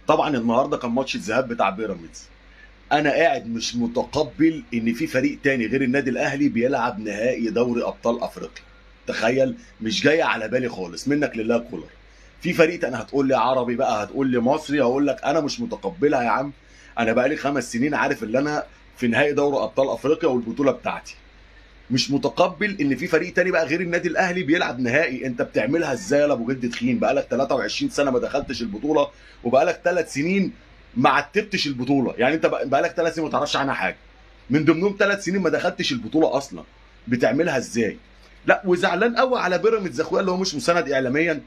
طبعا النهارده كان ماتش الذهاب بتاع بيراميدز. انا قاعد مش متقبل ان في فريق تاني غير النادي الاهلي بيلعب نهائي دوري ابطال افريقيا. تخيل، مش جايه على بالي خالص، منك لله كولر. في فريق تاني هتقول لي عربي بقى، هتقول لي مصري، هقول لك انا مش متقبلها يا عم. انا بقى لي 5 سنين عارف ان انا في نهائي دوري ابطال افريقيا والبطوله بتاعتي. مش متقبل ان في فريق تاني بقى غير النادي الاهلي بيلعب نهائي. انت بتعملها ازاي يا ابو جد تخين؟ بقالك 23 سنه ما دخلتش البطوله، وبقالك 3 سنين ما عتبتش البطوله. يعني انت بقالك 3 سنين ما تعرفش عنها حاجه، من ضمنهم 3 سنين ما دخلتش البطوله اصلا. بتعملها ازاي؟ لا، وزعلان قوي على بيراميدز اخويا اللي هو مش مساند اعلاميا،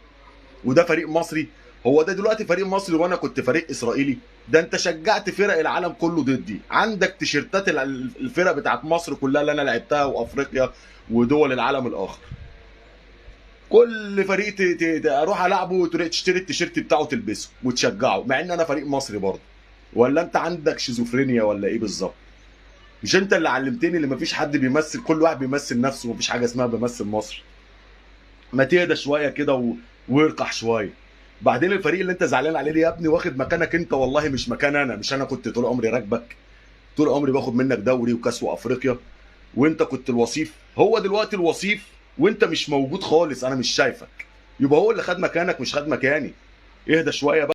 وده فريق مصري. هو ده دلوقتي فريق مصري وانا كنت فريق اسرائيلي؟ ده انت شجعت فرق العالم كله ضدي. عندك تيشيرتات الفرق بتاعت مصر كلها اللي انا لعبتها، وافريقيا ودول العالم الاخر. كل فريق اروح العبه وتشتري التيشيرت بتاعه تلبسه وتشجعه، مع ان انا فريق مصري برضه. ولا انت عندك شيزوفرينيا ولا ايه بالظبط؟ مش انت اللي علمتني ان مفيش حد بيمثل، كل واحد بيمثل نفسه، ومفيش حاجه اسمها بيمثل مصر؟ ما تهدى شويه كده وارقح شويه. بعدين الفريق اللي انت زعلان عليه يا ابني واخد مكانك انت، والله مش مكان انا. مش انا كنت طول عمري راكبك؟ طول عمري باخد منك دوري وكاس وافريقيا، وانت كنت الوصيف. هو دلوقتي الوصيف وانت مش موجود خالص، انا مش شايفك. يبقى هو اللي خد مكانك مش خد مكاني. اهدى شويه بقى.